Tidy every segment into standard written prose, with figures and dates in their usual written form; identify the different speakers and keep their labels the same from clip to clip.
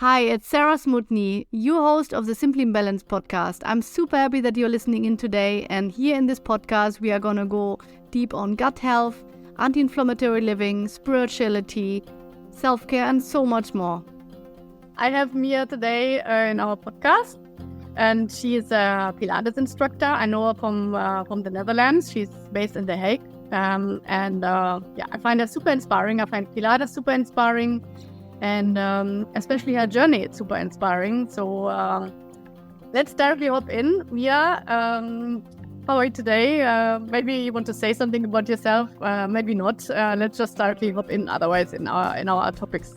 Speaker 1: Hi, it's Sarah SMUTNY, your host of the Simply Balanced podcast. I'm super happy that you're listening in today. And here in this podcast, we are going to go deep on gut health, anti-inflammatory living, spirituality, self-care, and so much more. I have Mia today in our podcast, and she is a Pilates instructor. I know her from the Netherlands. She's based in The Hague. I find her super inspiring. I find Pilates super inspiring. And especially her journey, it's super inspiring. So let's directly hop in. Mia, how are you today? Maybe you want to say something about yourself. Maybe not. Let's just directly hop in. Otherwise, in our topics.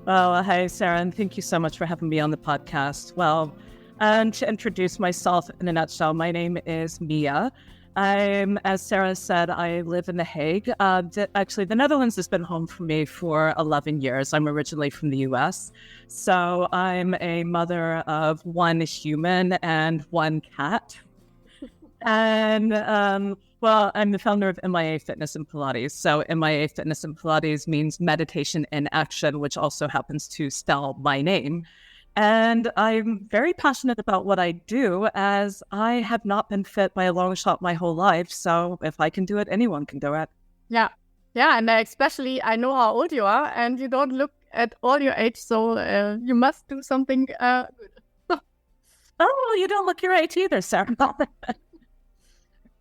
Speaker 2: Well, hi, Sarah, and thank you so much for having me on the podcast. Well, and to introduce myself in a nutshell, my name is Mia. As Sarah said, I live in The Hague. Actually, the Netherlands has been home for me for 11 years. I'm originally from the US. So I'm a mother of one human and one cat. And, I'm the founder of MIA Fitness and Pilates. So MIA Fitness and Pilates means meditation in action, which also happens to spell my name. And I'm very passionate about what I do, as I have not been fit by a long shot my whole life. So if I can do it, anyone can do it.
Speaker 1: Yeah. And especially I know how old you are, and you don't look at all your age. So you must do something good.
Speaker 2: Oh, you don't look your age either, Sarah.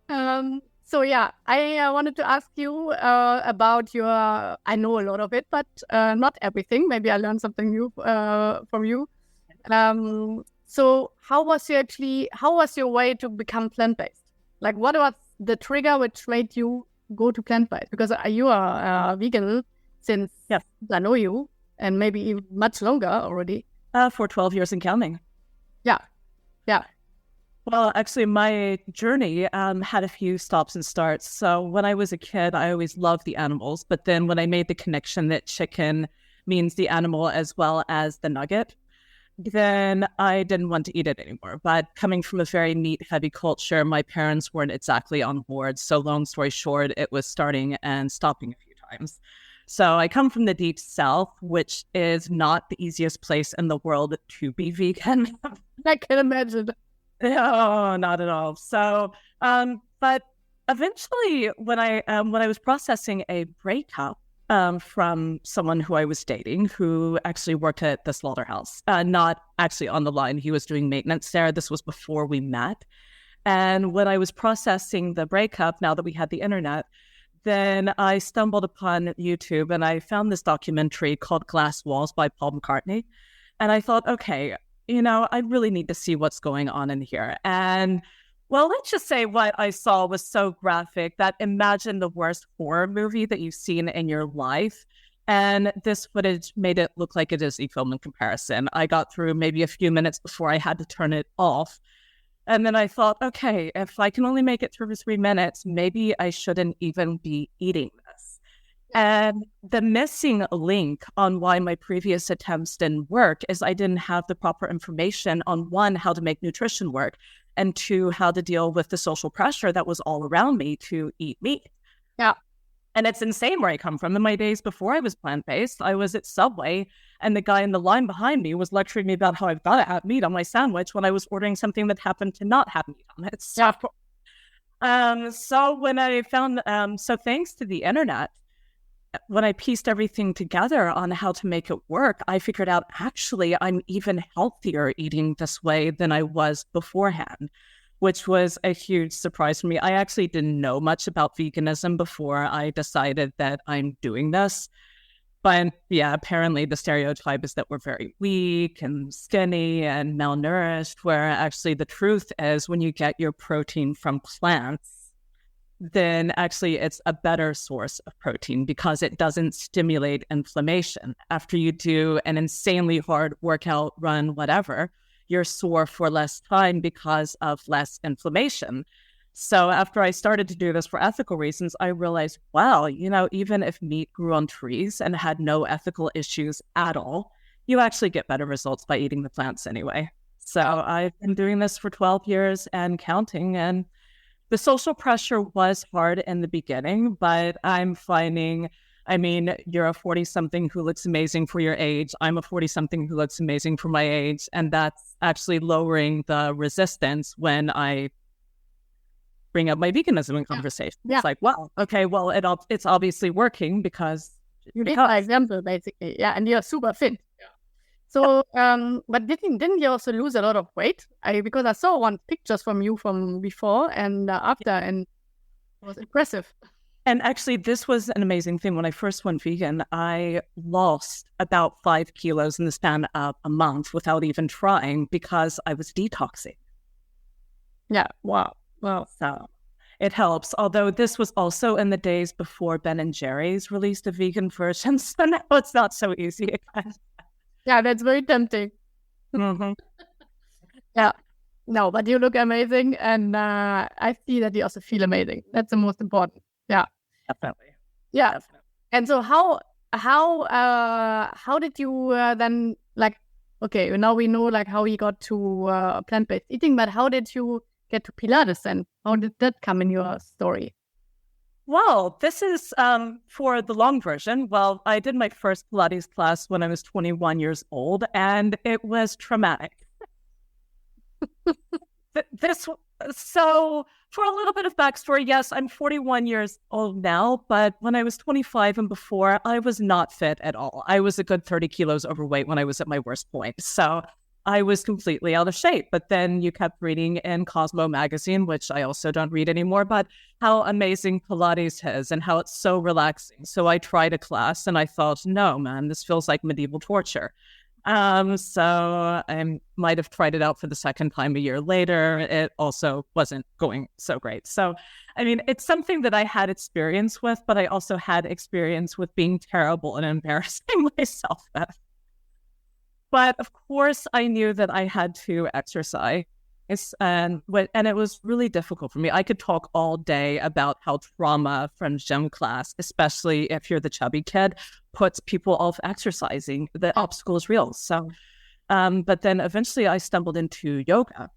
Speaker 1: I wanted to ask you about your, I know a lot of it, but not everything. Maybe I learned something new from you. So how was your way to become plant-based? Like, what was the trigger which made you go to plant-based? Because you are vegan since I know you, and maybe even much longer already.
Speaker 2: For 12 years and counting.
Speaker 1: Yeah.
Speaker 2: Well, actually, my journey had a few stops and starts. So when I was a kid, I always loved the animals. But then when I made the connection that chicken means the animal as well as the nugget, then I didn't want to eat it anymore. But coming from a very meat-heavy culture, my parents weren't exactly on board. So long story short, it was starting and stopping a few times. So I come from the deep south, which is not the easiest place in the world to be vegan.
Speaker 1: I can imagine.
Speaker 2: No, not at all. So, but eventually when I was processing a breakup from someone who I was dating, who actually worked at the slaughterhouse, not actually on the line. He was doing maintenance there. This was before we met. And when I was processing the breakup, now that we had the internet, then I stumbled upon YouTube and I found this documentary called Glass Walls by Paul McCartney. And I thought, okay, I really need to see what's going on in here. And well, let's just say what I saw was so graphic that imagine the worst horror movie that you've seen in your life. And this footage made it look like a Disney film in comparison. I got through maybe a few minutes before I had to turn it off. And then I thought, okay, if I can only make it through 3 minutes, maybe I shouldn't even be eating this. And the missing link on why my previous attempts didn't work is I didn't have the proper information on, one, how to make nutrition work, and two, how to deal with the social pressure that was all around me to eat meat.
Speaker 1: Yeah.
Speaker 2: And it's insane where I come from. In my days before I was plant-based, I was at Subway, and the guy in the line behind me was lecturing me about how I've got to have meat on my sandwich when I was ordering something that happened to not have meat on it. So, so when I found, so thanks to the internet, when I pieced everything together on how to make it work, I figured out actually I'm even healthier eating this way than I was beforehand, which was a huge surprise for me. I actually didn't know much about veganism before I decided that I'm doing this. But yeah, apparently the stereotype is that we're very weak and skinny and malnourished, where actually the truth is when you get your protein from plants, then actually it's a better source of protein because it doesn't stimulate inflammation. After you do an insanely hard workout, run, whatever, you're sore for less time because of less inflammation. So after I started to do this for ethical reasons, I realized, wow, even if meat grew on trees and had no ethical issues at all, you actually get better results by eating the plants anyway. So I've been doing this for 12 years and counting, and the social pressure was hard in the beginning, but I'm finding I mean, you're a 40-something who looks amazing for your age. I'm a 40-something who looks amazing for my age. And that's actually lowering the resistance when I bring up my veganism in conversation.
Speaker 1: Yeah.
Speaker 2: It's like, well, okay, well, it's obviously working because
Speaker 1: you did my example, basically. Yeah, and you're super fit. Yeah. So, but didn't you also lose a lot of weight? Because I saw one pictures from you from before and after, and it was impressive.
Speaker 2: And actually, this was an amazing thing. When I first went vegan, I lost about 5 kilos in the span of a month without even trying because I was detoxing.
Speaker 1: Yeah, wow. Well,
Speaker 2: so it helps. Although this was also in the days before Ben & Jerry's released a vegan version, so now it's not so easy.
Speaker 1: Yeah, that's very tempting.
Speaker 2: Mm-hmm.
Speaker 1: Yeah. No, but you look amazing, and I see that you also feel amazing. That's the most important. Yeah,
Speaker 2: definitely.
Speaker 1: Yeah, definitely. And so how did you then, like, okay, now we know like how you got to plant-based eating, but how did you get to Pilates then? How did that come in your story?
Speaker 2: Well, this is for the long version. Well, I did my first Pilates class when I was 21 years old, and it was traumatic. So for a little bit of backstory, yes, I'm 41 years old now, but when I was 25 and before, I was not fit at all. I was a good 30 kilos overweight when I was at my worst point. So I was completely out of shape. But then you kept reading in Cosmo magazine, which I also don't read anymore, about how amazing Pilates is and how it's so relaxing. So I tried a class and I thought, no, man, this feels like medieval torture. So I might have tried it out for the second time a year later. It also wasn't going so great. So, I mean, it's something that I had experience with, but I also had experience with being terrible and embarrassing myself with. But of course, I knew that I had to exercise. And it was really difficult for me. I could talk all day about how trauma from gym class, especially if you're the chubby kid, puts people off exercising. The obstacle is real. So, but then eventually I stumbled into yoga,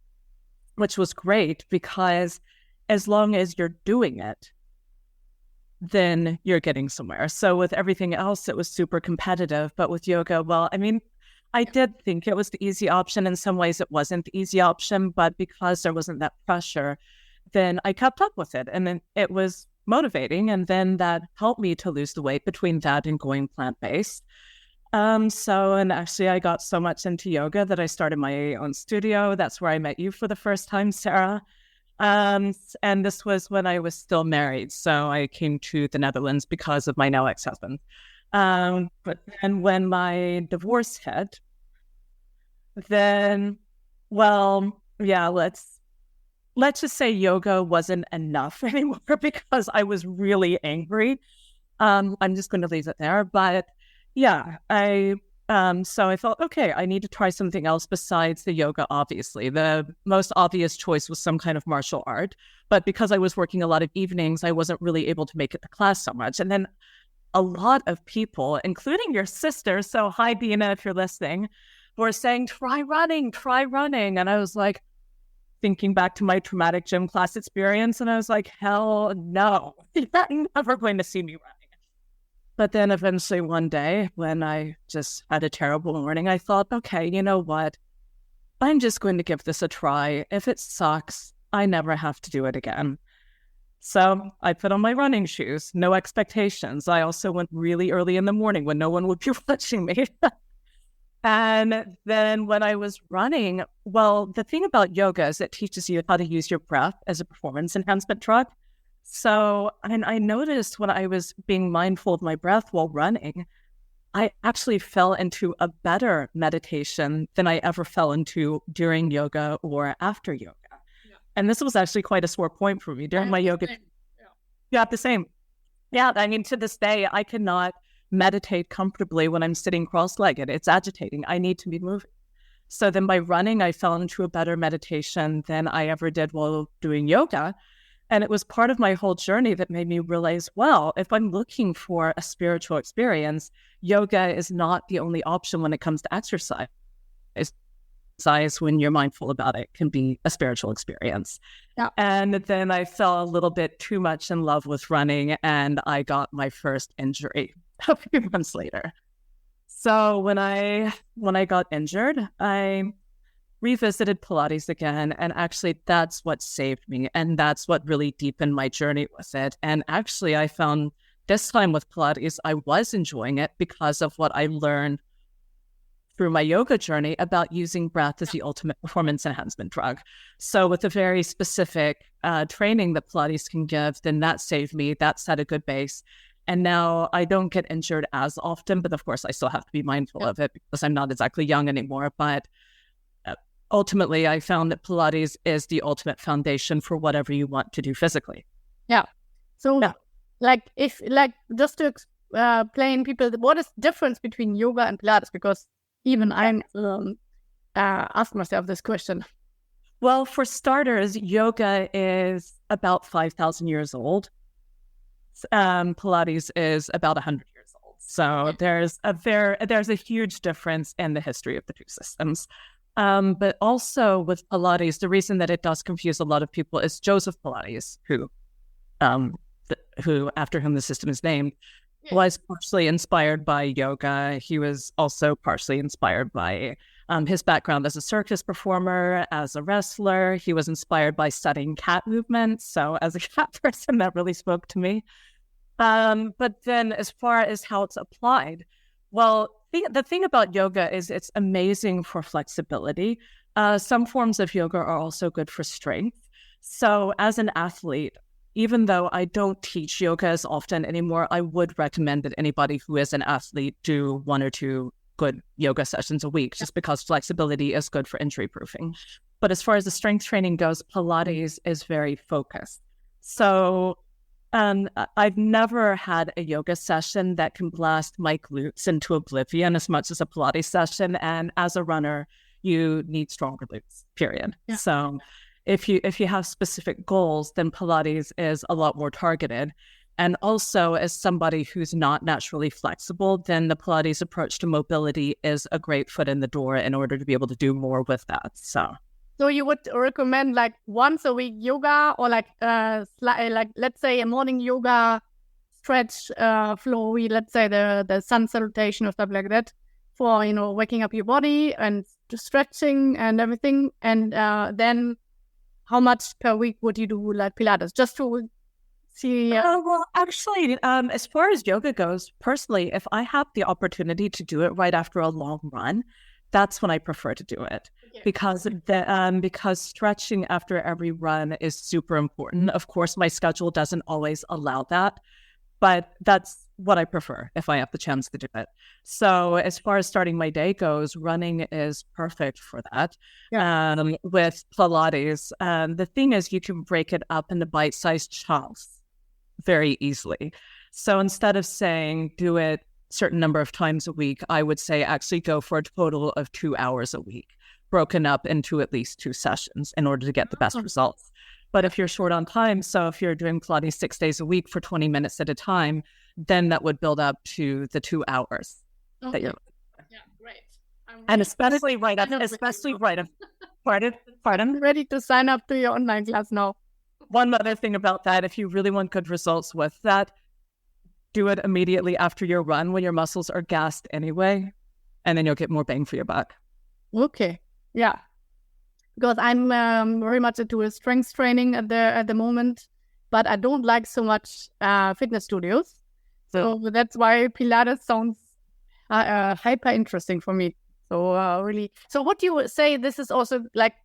Speaker 2: which was great because as long as you're doing it, then you're getting somewhere. So with everything else, it was super competitive. But with yoga, well, I mean, I did think it was the easy option. In some ways, it wasn't the easy option, but because there wasn't that pressure, then I kept up with it. And then it was motivating. And then that helped me to lose the weight between that and going plant-based. And actually, I got so much into yoga that I started my own studio. That's where I met you for the first time, Sarah. And this was when I was still married. So I came to the Netherlands because of my now ex-husband. But then when my divorce hit, then, well, yeah, let's just say yoga wasn't enough anymore because I was really angry. I'm just going to leave it there. But yeah, so I thought, okay, I need to try something else besides the yoga, obviously. The most obvious choice was some kind of martial art. But because I was working a lot of evenings, I wasn't really able to make it to class so much. And then a lot of people, including your sister, so hi, Dina, if you're listening, were saying, try running. And I was like, thinking back to my traumatic gym class experience, and I was like, hell no, you're never going to see me running. But then eventually one day when I just had a terrible morning, I thought, okay, you know what? I'm just going to give this a try. If it sucks, I never have to do it again. So I put on my running shoes, no expectations. I also went really early in the morning when no one would be watching me. And then when I was running, well, the thing about yoga is it teaches you how to use your breath as a performance enhancement drug. So, and I noticed when I was being mindful of my breath while running, I actually fell into a better meditation than I ever fell into during yoga or after yoga. And this was actually quite a sore point for me during my yoga. Yeah, the same. Yeah, I mean, to this day, I cannot meditate comfortably when I'm sitting cross-legged. It's agitating. I need to be moving. So then by running, I fell into a better meditation than I ever did while doing yoga. And it was part of my whole journey that made me realize, well, if I'm looking for a spiritual experience, yoga is not the only option when it comes to exercise. exercise, when you're mindful about it, can be a spiritual experience.
Speaker 1: Yeah.
Speaker 2: And then I fell a little bit too much in love with running, and I got my first injury a few months later. So when I got injured, I revisited Pilates again, and actually that's what saved me, and that's what really deepened my journey with it. And actually I found this time with Pilates, I was enjoying it because of what I learned through my yoga journey about using breath as the ultimate performance enhancement drug. So with a very specific training that Pilates can give, then that saved me. That set a good base. And now I don't get injured as often, but of course I still have to be mindful of it because I'm not exactly young anymore. But ultimately, I found that Pilates is the ultimate foundation for whatever you want to do physically.
Speaker 1: Yeah. So just to explain people, what is the difference between yoga and Pilates? Because even I asked myself this question.
Speaker 2: Well, for starters, yoga is about 5,000 years old. Pilates is about 100 years old. So there's a huge difference in the history of the two systems. But also with Pilates, the reason that it does confuse a lot of people is Joseph Pilates, who after whom the system is named, was partially inspired by yoga. He was also partially inspired by his background as a circus performer, as a wrestler. He was inspired by studying cat movements. So as a cat person, that really spoke to me. But then as far as how it's applied, well, the thing about yoga is it's amazing for flexibility. Some forms of yoga are also good for strength. So as an athlete, even though I don't teach yoga as often anymore, I would recommend that anybody who is an athlete do 1 or 2 good yoga sessions a week, just because flexibility is good for injury proofing. But as far as the strength training goes, Pilates is very focused. So I've never had a yoga session that can blast my glutes into oblivion as much as a Pilates session. And as a runner, you need stronger glutes, period. Yeah. So if you have specific goals, then Pilates is a lot more targeted. And also, as somebody who's not naturally flexible, then the Pilates approach to mobility is a great foot in the door in order to be able to do more with that. So
Speaker 1: you would recommend like once a week yoga, or like let's say a morning yoga stretch flowy, let's say the sun salutation or stuff like that, for waking up your body and stretching and everything. And then how much per week would you do like Pilates, just to see?
Speaker 2: Well, actually, as far as yoga goes, personally, if I have the opportunity to do it right after a long run, that's when I prefer to do it. Okay. Because stretching after every run is super important. Of course, my schedule doesn't always allow that, but that's what I prefer if I have the chance to do it. So as far as starting my day goes, running is perfect for that. Yeah. With Pilates, the thing is you can break it up into bite-sized chunks very easily. So instead of saying do it certain number of times a week, I would say actually go for a total of 2 hours a week, broken up into at least 2 sessions in order to get the best results. But if you're short on time, so if you're doing Pilates 6 days a week for 20 minutes at a time, then that would build up to the 2 hours.
Speaker 1: Okay.
Speaker 2: That you're...
Speaker 1: Yeah, great.
Speaker 2: And especially right up. Pardon?
Speaker 1: I'm ready to sign up to your online class now.
Speaker 2: One other thing about that, if you really want good results with that, do it immediately after your run when your muscles are gassed anyway, and then you'll get more bang for your buck.
Speaker 1: Okay. Yeah. Because I'm very much into strength training at the moment, but I don't like so much fitness studios. So that's why Pilates sounds hyper interesting for me. So really, so what do you say? This is also like,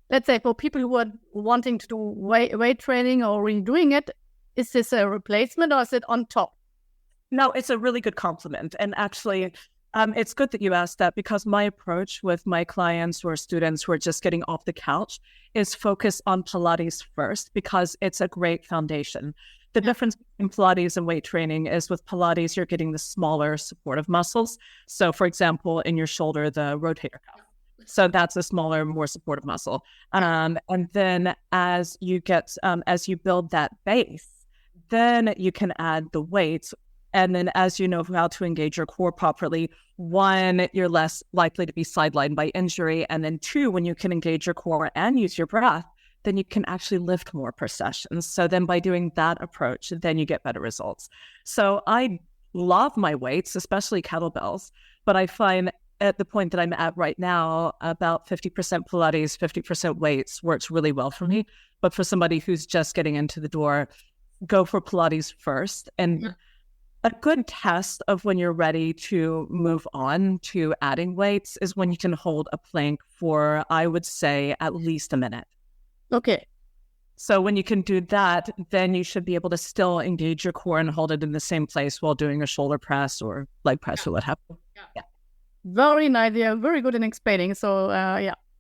Speaker 1: let's say for people who are wanting to do weight training or really doing it, is this a replacement or is it on top?
Speaker 2: No, it's a really good compliment. And actually, it's good that you asked that, because my approach with my clients or students who are just getting off the couch is focus on Pilates first, because it's a great foundation. The difference between Pilates and weight training is with Pilates, you're getting the smaller supportive muscles. So for example, in your shoulder, the rotator cuff. So that's a smaller, more supportive muscle. And then as you build that base, then you can add the weights And then as you know how to engage your core properly, one, you're less likely to be sidelined by injury. And then two, when you can engage your core and use your breath, then you can actually lift more per session. So then by doing that approach, then you get better results. So I love my weights, especially kettlebells, but I find at the point that I'm at right now, about 50% Pilates, 50% weights works really well for me. But for somebody who's just getting into the door, go for Pilates first. And a good test of when you're ready to move on to adding weights is when you can hold a plank for, I would say, at least a minute.
Speaker 1: Okay.
Speaker 2: So when you can do that, then you should be able to still engage your core and hold it in the same place while doing a shoulder press or leg press or what have you. Yeah.
Speaker 1: Very nice. Yeah, very good in explaining. So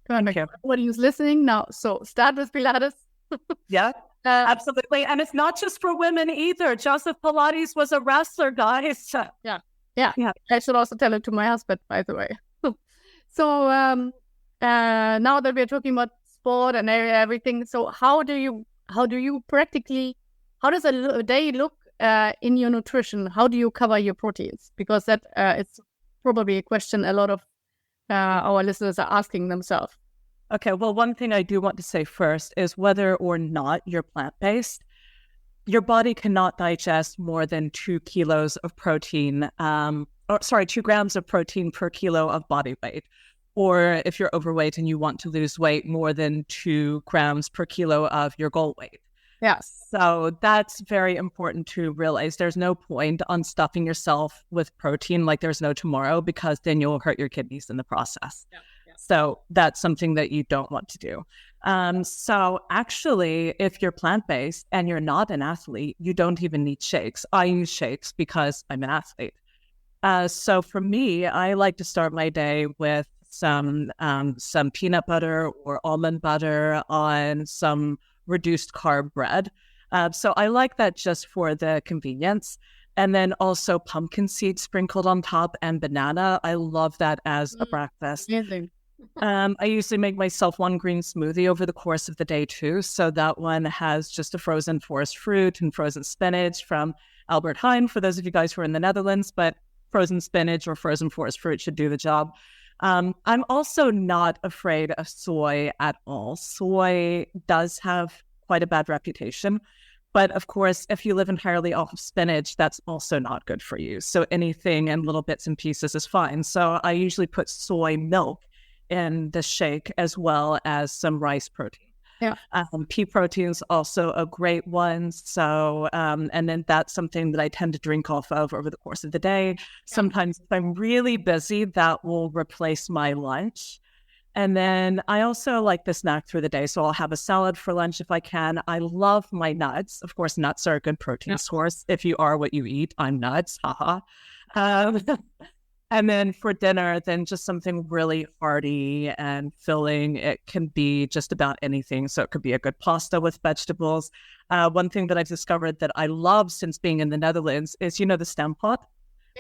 Speaker 1: everybody who's listening now, so start with Pilates.
Speaker 2: Yeah, absolutely. And it's not just for women either. Joseph Pilates was a wrestler, guys.
Speaker 1: Yeah. I should also tell it to my husband, by the way. So now that we're talking about sport and everything, so how do you practically, how does a day look in your nutrition? How do you cover your proteins? Because that it's probably a question a lot of our listeners are asking themselves.
Speaker 2: Okay, well, one thing I do want to say first is whether or not you're plant-based, your body cannot digest more than 2 kilos of protein, 2 grams of protein per kilo of body weight. Or if you're overweight and you want to lose weight, more than 2 grams per kilo of your goal weight.
Speaker 1: Yes.
Speaker 2: So that's very important to realize. There's no point on stuffing yourself with protein like there's no tomorrow, because then you'll hurt your kidneys in the process. Yeah. So that's something that you don't want to do. So actually, if you're plant-based and you're not an athlete, you don't even need shakes. I use shakes because I'm an athlete. So for me, I like to start my day with some peanut butter or almond butter on some reduced carb bread. So I like that just for the convenience. And then also pumpkin seeds sprinkled on top and banana. I love that as a breakfast.
Speaker 1: Amazing.
Speaker 2: I usually make myself one green smoothie over the course of the day too. So that one has just a frozen forest fruit and frozen spinach from Albert Heijn, for those of you guys who are in the Netherlands, but frozen spinach or frozen forest fruit should do the job. I'm also not afraid of soy at all. Soy does have quite a bad reputation. But of course, if you live entirely off of spinach, that's also not good for you. So anything in little bits and pieces is fine. So I usually put soy milk in the shake as well as some rice protein.
Speaker 1: Yeah.
Speaker 2: Pea protein's also a great one. So, and then that's something that I tend to drink off of over the course of the day. Yeah. Sometimes if I'm really busy, that will replace my lunch. And then I also like the snack through the day. So I'll have a salad for lunch if I can. I love my nuts. Of course, nuts are a good protein source. If you are what you eat, I'm nuts. Haha. And then for dinner, then just something really hearty and filling. It can be just about anything. So it could be a good pasta with vegetables. One thing that I've discovered that I love since being in the Netherlands is, the stem pot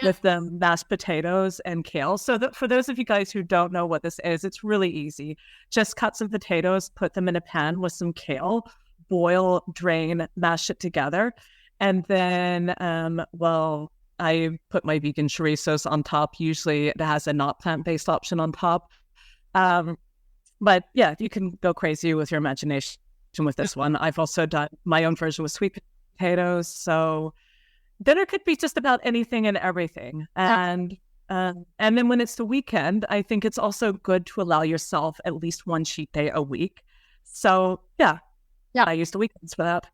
Speaker 2: with the mashed potatoes and kale. So for those of you guys who don't know what this is, it's really easy. Just cut some potatoes, put them in a pan with some kale, boil, drain, mash it together. And then, I put my vegan chorizos on top. Usually it has a not plant-based option on top. But yeah, you can go crazy with your imagination with this one. I've also done my own version with sweet potatoes. So dinner could be just about anything and everything. And then when it's the weekend, I think it's also good to allow yourself at least one cheat day a week. So yeah, I use the weekends for that.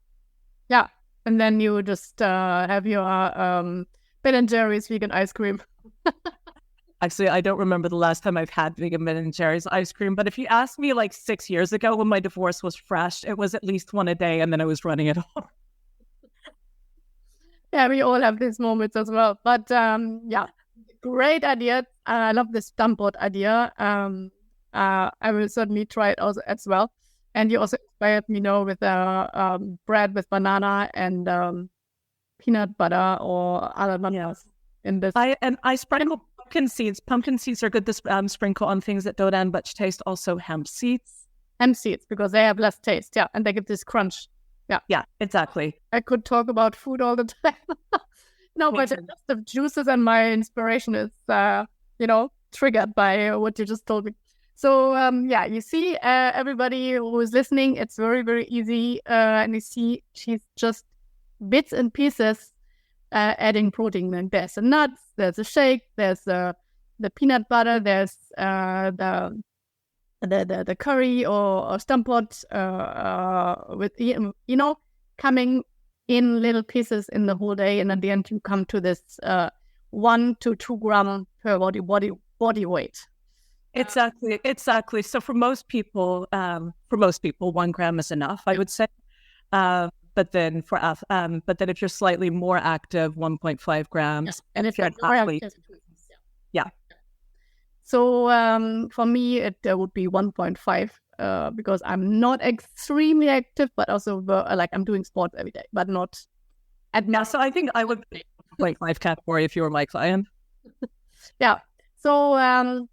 Speaker 1: Yeah. And then you just have your Ben & Jerry's vegan ice cream.
Speaker 2: Actually, I don't remember the last time I've had vegan Ben & Jerry's ice cream, but if you asked me like 6 years ago when my divorce was fresh, it was at least one a day and then I was running it off.
Speaker 1: Yeah, we all have these moments as well. But great idea. I love this dumpot idea. I will certainly try it also as well. And you also inspired me now with bread with banana and peanut butter or other bananas in this.
Speaker 2: I sprinkle pumpkin seeds. Pumpkin seeds are good to sprinkle on things that don't add much taste. Also hemp seeds.
Speaker 1: Hemp seeds, because they have less taste. Yeah, and they give this crunch. Yeah,
Speaker 2: exactly.
Speaker 1: I could talk about food all the time. No, but just the juices and my inspiration is, triggered by what you just told me. So, you see, everybody who is listening, it's very, very easy. And you see, she's just bits and pieces adding protein. Like there's the nuts, there's a shake, there's the peanut butter, there's the curry or stampot with coming in little pieces in the whole day, and at the end you come to this 1 to 2 gram per body weight.
Speaker 2: Exactly. So for most people, 1 gram is enough, I would say. But then if you're slightly more active, 1.5 grams.
Speaker 1: Yeah. And if you're
Speaker 2: an athlete, yeah.
Speaker 1: So for me, it would be 1.5 because I'm not extremely active, but also I'm doing sports every day, but not.
Speaker 2: So I think I would be 0.5 category if you were my client.
Speaker 1: Yeah. So how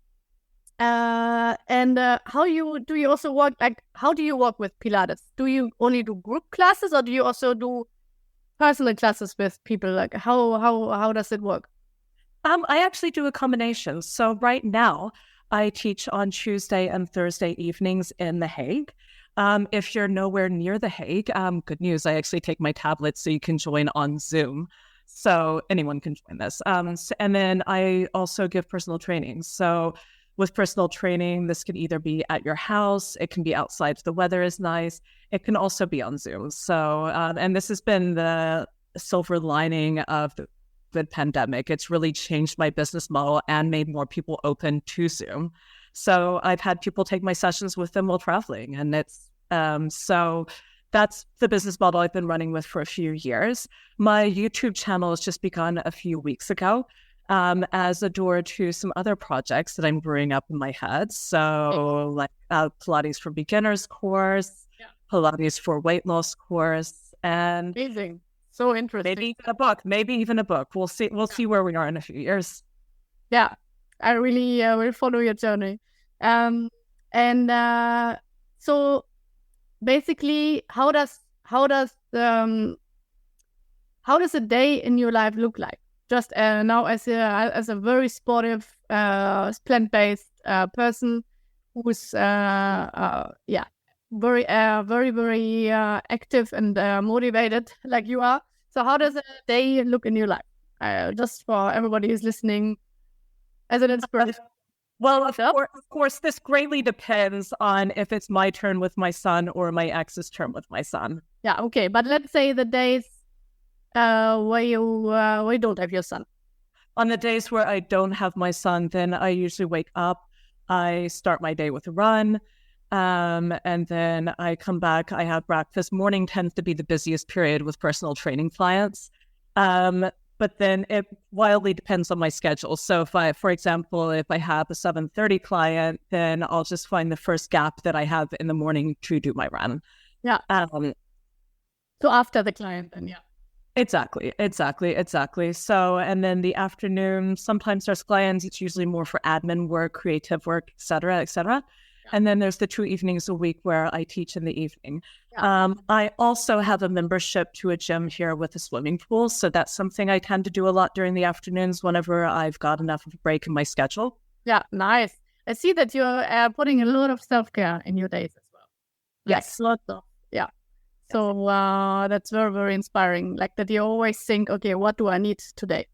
Speaker 1: do you also work? How do you work with Pilates? Do you only do group classes, or do you also do personal classes with people? Like how does it work?
Speaker 2: I actually do a combination. So right now, I teach on Tuesday and Thursday evenings in The Hague. If you're nowhere near The Hague, good news, I actually take my tablet so you can join on Zoom. So anyone can join this. And then I also give personal training. So with personal training, this can either be at your house, it can be outside if the weather is nice, it can also be on Zoom. So, and this has been the silver lining of the pandemic. It's really changed my business model and made more people open to Zoom. So I've had people take my sessions with them while traveling. And it's, so that's the business model I've been running with for a few years. My YouTube channel has just begun a few weeks ago. As a door to some other projects that I'm brewing up in my head. So like Pilates for beginners course, Pilates for weight loss course, and
Speaker 1: amazing. So interesting.
Speaker 2: Maybe even a book. We'll see. We'll see where we are in a few years.
Speaker 1: Yeah, I really will follow your journey. So basically, how does a day in your life look like? Just now as a very sportive, plant-based person who's very very active and motivated like you are. So how does a day look in your life? Just for everybody who's listening, as an inspiration.
Speaker 2: Well, of course, this greatly depends on if it's my turn with my son or my ex's turn with my son.
Speaker 1: Yeah, okay, but let's say the days where you don't have your son.
Speaker 2: On the days where I don't have my son, then I usually wake up, I start my day with a run, and then I come back, I have breakfast. Morning tends to be the busiest period with personal training clients. But then it wildly depends on my schedule. So if I have a 7:30 client, then I'll just find the first gap that I have in the morning to do my run.
Speaker 1: Yeah. So after the client, then, yeah.
Speaker 2: Exactly. So, and then the afternoon, sometimes there's clients, it's usually more for admin work, creative work, et cetera, et cetera. Yeah. And then there's the 2 evenings a week where I teach in the evening. Yeah. I also have a membership to a gym here with a swimming pool. So that's something I tend to do a lot during the afternoons whenever I've got enough of a break in my schedule.
Speaker 1: Yeah, nice. I see that you're putting a lot of self-care in your days as well.
Speaker 2: Yes.
Speaker 1: Lots of, yeah. So that's very, very inspiring. Like that you always think, okay, what do I need today?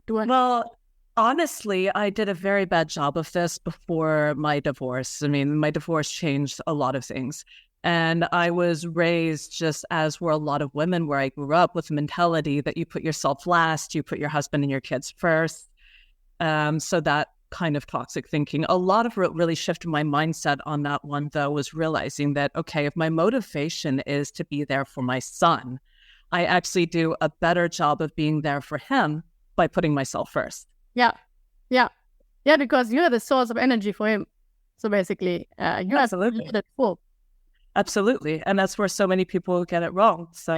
Speaker 2: Well, honestly, I did a very bad job of this before my divorce. I mean, my divorce changed a lot of things. And I was raised just as were a lot of women where I grew up with the mentality that you put yourself last, you put your husband and your kids first. So that kind of toxic thinking. A lot of what really shifted my mindset on that one, though, was realizing that, okay, if my motivation is to be there for my son, I actually do a better job of being there for him by putting myself first.
Speaker 1: Yeah, because you're the source of energy for him. So basically, you have it full.
Speaker 2: Absolutely, and that's where so many people get it wrong. So,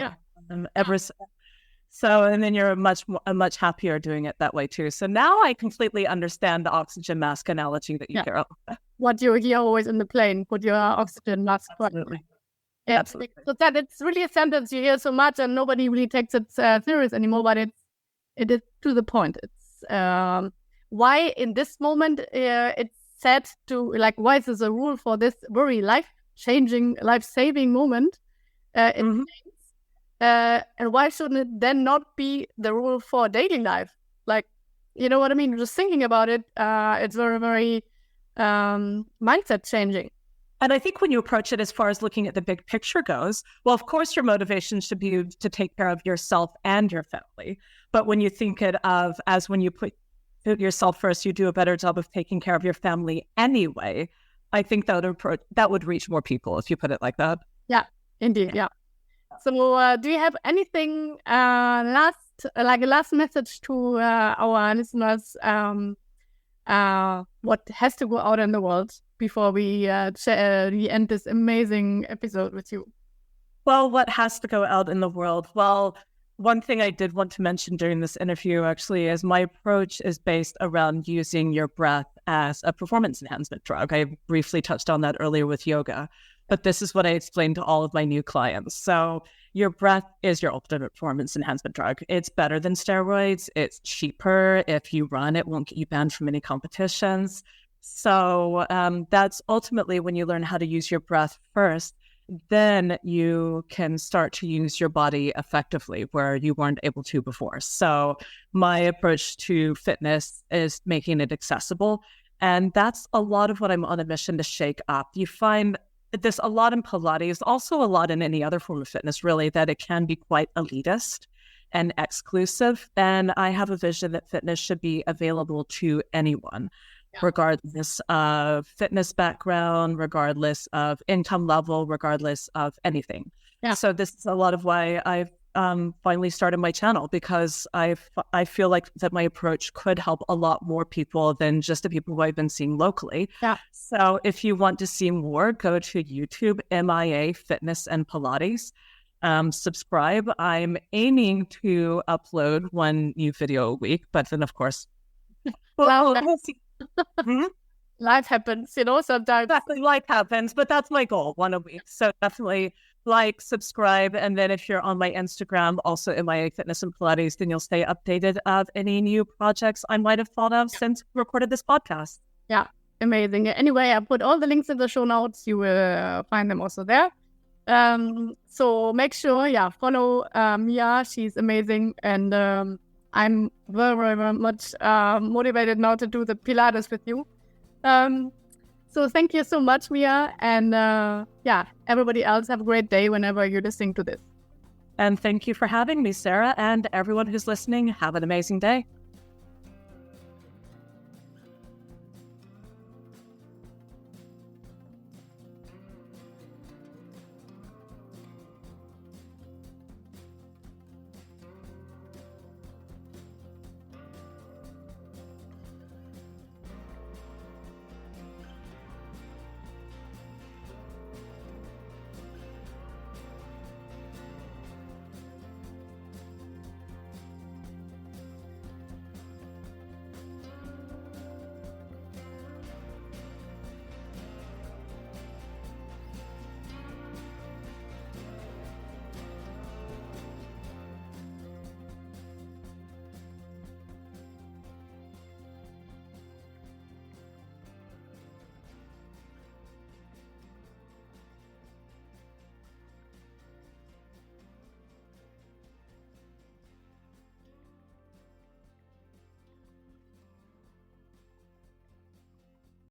Speaker 2: and then you're much happier doing it that way too. So now I completely understand the oxygen mask analogy that you hear.
Speaker 1: What you hear always in the plane, put your oxygen mask on.
Speaker 2: Absolutely.
Speaker 1: Yeah,
Speaker 2: Absolutely.
Speaker 1: so that it's really a sentence you hear so much and nobody really takes it serious anymore, but it is to the point. It's why in this moment it's said to, like, why is this a rule for this very life-changing, life-saving moment? And why shouldn't it then not be the rule for daily life? Like, you know what I mean? Just thinking about it, it's very, very mindset changing.
Speaker 2: And I think when you approach it as far as looking at the big picture goes, well, of course, your motivation should be to take care of yourself and your family. But when you think it of as when you put yourself first, you do a better job of taking care of your family anyway. I think that would reach more people if you put it like that.
Speaker 1: Yeah, indeed. Yeah. So do you have anything last message to our listeners? What has to go out in the world before we end this amazing episode with you?
Speaker 2: Well, what has to go out in the world? Well, one thing I did want to mention during this interview actually is my approach is based around using your breath as a performance enhancement drug. I briefly touched on that earlier with yoga, but this is what I explained to all of my new clients. So your breath is your ultimate performance enhancement drug. It's better than steroids. It's cheaper. If you run, it won't get you banned from any competitions. So that's ultimately when you learn how to use your breath first, then you can start to use your body effectively where you weren't able to before. So my approach to fitness is making it accessible. And that's a lot of what I'm on a mission to shake up. You find this a lot in Pilates, also a lot in any other form of fitness, really, that it can be quite elitist and exclusive. And I have a vision that fitness should be available to anyone, regardless of fitness background, regardless of income level, regardless of anything.
Speaker 1: Yeah.
Speaker 2: So this is a lot of why I've finally started my channel, because I feel like that my approach could help a lot more people than just the people who I've been seeing locally.
Speaker 1: Yeah.
Speaker 2: So if you want to see more, go to YouTube, MIA Fitness and Pilates. Subscribe. I'm aiming to upload one new video a week, but then of course, we'll see.
Speaker 1: Life happens, sometimes.
Speaker 2: Exactly, life happens, but that's my goal, one a week. So definitely like, subscribe, and then if you're on my Instagram, also MIA Fitness and Pilates, then you'll stay updated of any new projects I might have thought of since we recorded this podcast.
Speaker 1: Yeah, amazing. Anyway, I put all the links in the show notes. You will find them also there. So make sure, follow Mia. She's amazing, and I'm very, very, very much motivated now to do the Pilates with you. So thank you so much, Mia. And everybody else, have a great day whenever you're listening to this.
Speaker 2: And thank you for having me, Sarah. And everyone who's listening, have an amazing day.